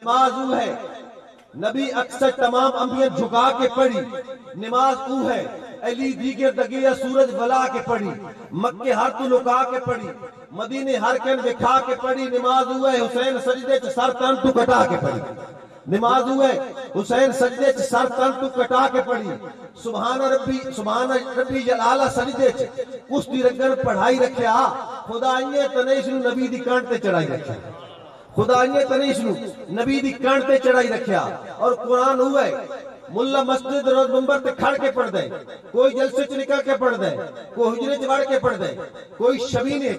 نماز وہ ہے نبی اکثر تمام انبیاء جھکا کے پڑھی، نماز وہ ہے علی دیگر دگیا سورج بلا کے پڑھی، مکے ہر تو لکا کے پڑھی، مدینے ہر کن دکھا کے پڑھی، نماز وہ ہے حسین سجدے چ سر تن تو کٹا کے پڑھی، نماز وہ ہے حسین سجدے چ سر تن تو کٹا کے پڑھی، سبحان ربی جلالہ سجدے چ کشتی رگن پڑھائی رکھیا، خدا یہ تنیش نبی دی کانٹ تے چڑھائی رکھیا، خدا یہ تنیش نبی دی کانٹ تے چڑھائی رکھیا، اور قرآن ہوا ہے ملا مسجد روز منبر تے کھڑ کے پڑھ دے، کوئی جلسے چ نکل کے پڑھ دے، کوئی حجرے چ وڑ کے پڑھ دے، کوئی شبینے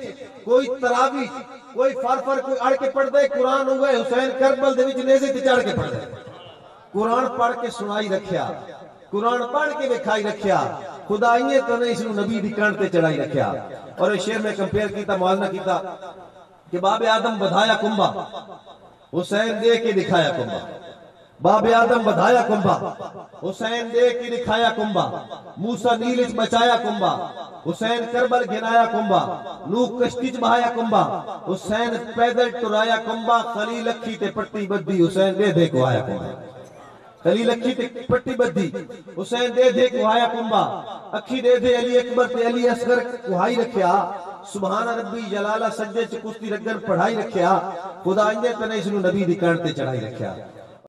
کوئی تراوی کوئی فرفر کوئی اڑ کے پڑھ دے، قرآن ہوا ہے حسین کربل دے وچ نیزے تے چڑھ کے پڑھ دے، قرآن پڑھ کے سنائی رکھیا، قرآن پڑھ کے دکھائی رکھیا، خدا یہ تو نے اس نبی دی کانٹ تے چڑھائی رکھیا۔ اور اس شعر میں کمپیئر کیتا، موازنہ کیتا کہ باب آدم بدھایا کنبا، حسین دے کے دکھایا کنبا، باب آدم بدھایا کنبا، حسین دے کے دکھایا کنبا، موسیٰ نیلچ بچایا کنبا، حسین کربل گھنایا کنبا، نوح کشتی چ بہایا کنبا، حسین پیدل ٹرایا کنبا، خلیل اکھی تے پٹی بدی، حسین دے دے کو آیا کنبا، خلیل اکھی تے پٹی بدی، حسین دے دے کو آیا کنبا، اکھی دے دے علی اکبر تے علی اصغر کو ہائی رکھیا، سبحان ربی جلالہ سجدے چ کشتی رگن پڑھائی رکھیا، خدا انجے تنے اس نبی دی کانٹ تے چڑھائی رکھیا۔